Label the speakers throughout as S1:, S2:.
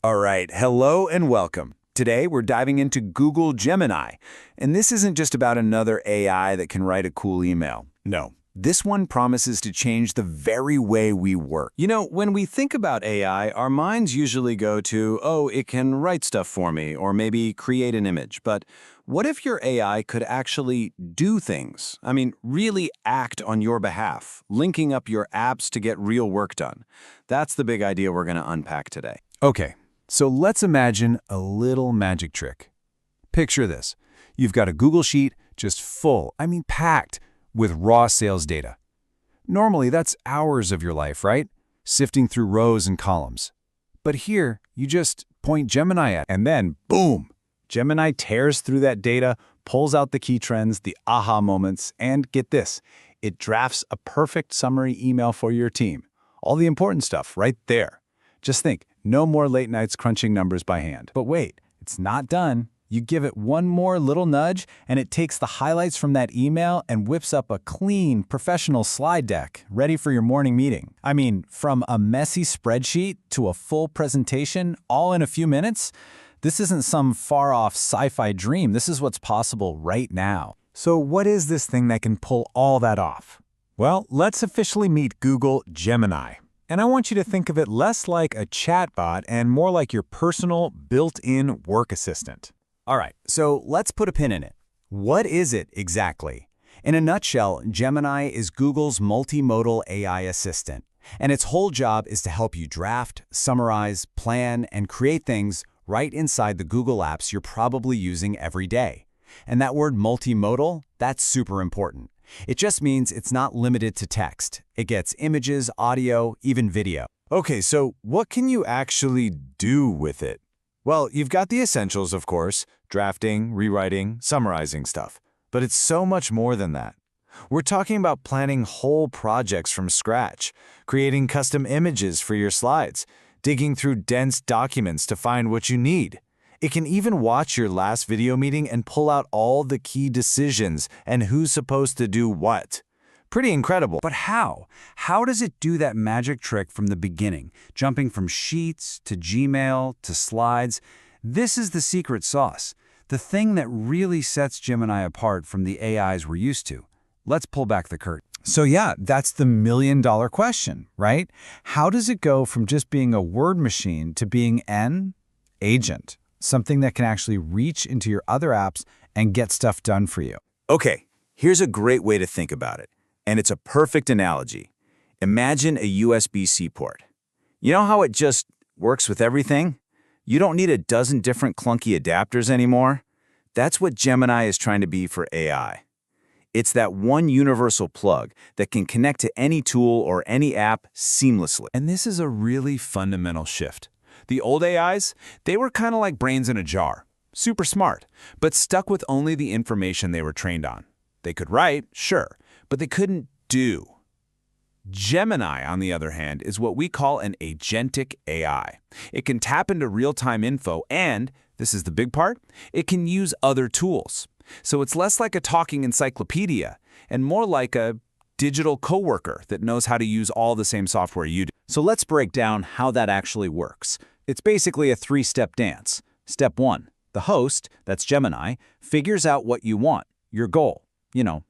S1: All right, hello and welcome. Today we're diving into Google Gemini. And this isn't just about another AI that can write a cool email. No, this one promises to change the very way we work.
S2: You know, when we think about AI, our minds usually go to, oh, it can write stuff for me, or maybe create an image. But what if your AI could actually do things? I mean, really act on your behalf, linking up your apps to get real work done. That's the big idea we're going to unpack today.
S1: Okay, so let's imagine a little magic trick. Picture this. You've got a Google Sheet just full, packed, with raw sales data. Normally, that's hours of your life, right? Sifting through rows and columns. But here, you just point Gemini at, and then, boom! Gemini tears through that data, pulls out the key trends, the aha moments, and get this, it drafts a perfect summary email for your team. All the important stuff right there. Just think, no more late nights crunching numbers by hand. But wait, it's not done. You give it one more little nudge, and it takes the highlights from that email and whips up a clean, professional slide deck ready for your morning meeting. I mean, from a messy spreadsheet to a full presentation, all in a few minutes? This isn't some far-off sci-fi dream. This is what's possible right now. So what is this thing that can pull all that off? Well, let's officially meet Google Gemini. And I want you to think of it less like a chatbot and more like your personal, built-in work assistant. All right, so let's put a pin in it. What is it exactly? In a nutshell, Gemini is Google's multimodal AI assistant, and its whole job is to help you draft, summarize, plan, and create things right inside the Google apps you're probably using every day. And that word multimodal, that's super important. It just means it's not limited to text. It gets images, audio, even video. Okay, so what can you actually do with it? Well, you've got the essentials, of course, drafting, rewriting, summarizing stuff. But it's so much more than that. We're talking about planning whole projects from scratch, creating custom images for your slides, digging through dense documents to find what you need. It can even watch your last video meeting and pull out all the key decisions and who's supposed to do what. Pretty incredible. But how? How does it do that magic trick from the beginning, jumping from Sheets to Gmail to Slides? This is the secret sauce, the thing that really sets Gemini apart from the AIs we're used to. Let's pull back the curtain. So yeah, that's the million-dollar question, right? How does it go from just being a word machine to being an agent? Something that can actually reach into your other apps and get stuff done for you. Okay, here's a great way to think about it, and it's a perfect analogy. Imagine a USB-C port. You know how it just works with everything? You don't need a dozen different clunky adapters anymore. That's what Gemini is trying to be for AI. It's that one universal plug that can connect to any tool or any app seamlessly. And this is a really fundamental shift. The old AIs, they were kind of like brains in a jar, super smart, but stuck with only the information they were trained on. They could write, sure, but they couldn't do. Gemini, on the other hand, is what we call an agentic AI. It can tap into real-time info and, this is the big part, it can use other tools. So it's less like a talking encyclopedia and more like a digital coworker that knows how to use all the same software you do. So let's break down how that actually works. It's basically a three-step dance. Step 1, the host, that's Gemini, figures out what you want, your goal.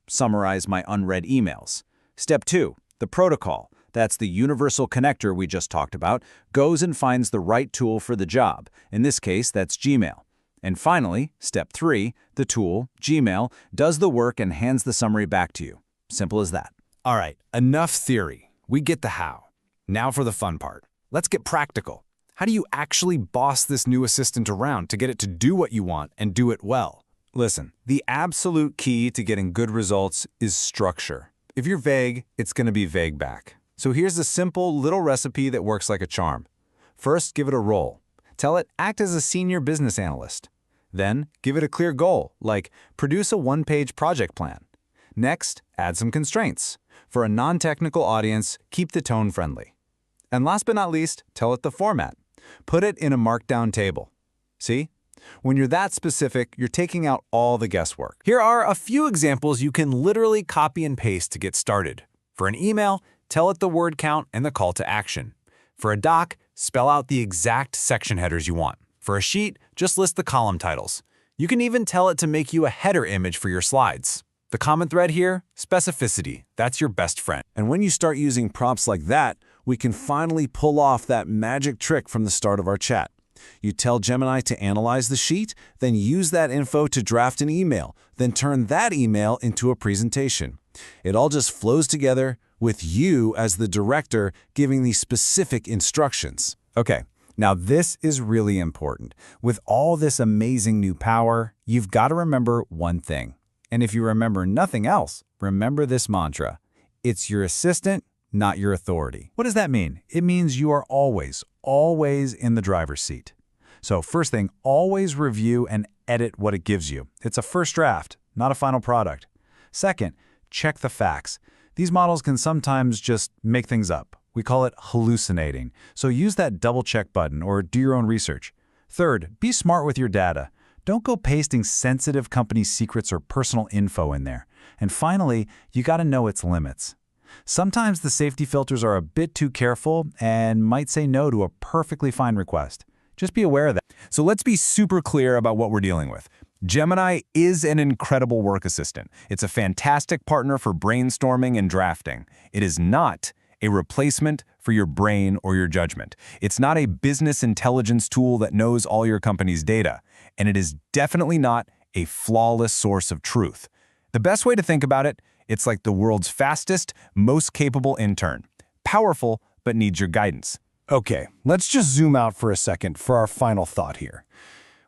S1: Summarize my unread emails. Step 2, the protocol, that's the universal connector we just talked about, goes and finds the right tool for the job. In this case, that's Gmail. And finally, step 3, the tool, Gmail, does the work and hands the summary back to you. Simple as that. All right, enough theory. We get the how. Now for the fun part. Let's get practical. How do you actually boss this new assistant around to get it to do what you want and do it well? Listen, the absolute key to getting good results is structure. If you're vague, it's going to be vague back. So here's a simple little recipe that works like a charm. First, give it a role. Tell it, act as a senior business analyst. Then, give it a clear goal, like produce a one-page project plan. Next, add some constraints. For a non-technical audience, keep the tone friendly. And last but not least, tell it the format. Put it in a markdown table. See? When you're that specific, you're taking out all the guesswork. Here are a few examples you can literally copy and paste to get started. For an email, tell it the word count and the call to action. For a doc,
S3: spell out the exact section headers you want. For a sheet, just list the column titles. You can even tell it to make you a header image for your slides. The common thread here? Specificity. That's your best friend.
S1: And when you start using prompts like that, we can finally pull off that magic trick from the start of our chat. You tell Gemini to analyze the sheet, then use that info to draft an email, then turn that email into a presentation. It all just flows together with you as the director giving the specific instructions.
S3: Okay, now this is really important. With all this amazing new power, you've got to remember one thing. And if you remember nothing else, remember this mantra. It's your assistant, not your authority. What does that mean? It means you are always in the driver's seat. So first thing, always review and edit what it gives you. It's a first draft, not a final product. Second, check the facts. These models can sometimes just make things up. We call it hallucinating. So use that double check button or do your own research. Third, be smart with your data. Don't go pasting sensitive company secrets or personal info in there. And finally, you got to know its limits. Sometimes the safety filters are a bit too careful and might say no to a perfectly fine request. Just be aware of that.
S2: So let's be super clear about what we're dealing with. Gemini is an incredible work assistant. It's a fantastic partner for brainstorming and drafting. It is not a replacement for your brain or your judgment. It's not a business intelligence tool that knows all your company's data. And it is definitely not a flawless source of truth. The best way to think about it, it's like the world's fastest, most capable intern. Powerful, but needs your guidance.
S1: Okay, let's just zoom out for a second for our final thought here.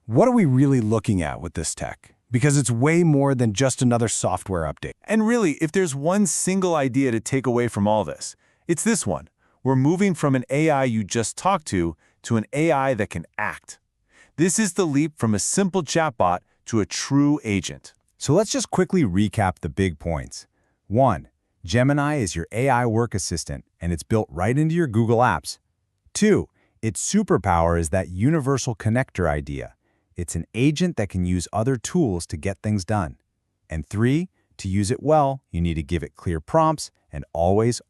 S1: What are we really looking at with this tech? Because it's way more than just another software update.
S4: And really, if there's one single idea to take away from all this, it's this one. We're moving from an AI you just talked to an AI that can act. This is the leap from a simple chatbot to a true agent.
S3: So let's just quickly recap the big points. 1. Gemini is your AI work assistant, and it's built right into your Google Apps. 2. Its superpower is that universal connector idea. It's an agent that can use other tools to get things done. And 3. To use it well, you need to give it clear prompts and always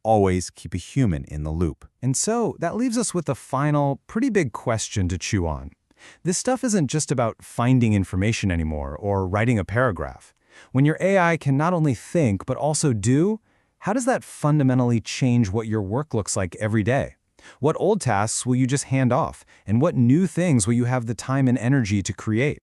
S3: keep a human in the loop. And so that leaves us with a final, pretty big question to chew on. This stuff isn't just about finding information anymore or writing a paragraph. When your AI can not only think but also do, how does that fundamentally change what your work looks like every day? What old tasks will you just hand off? And what new things will you have the time and energy to create?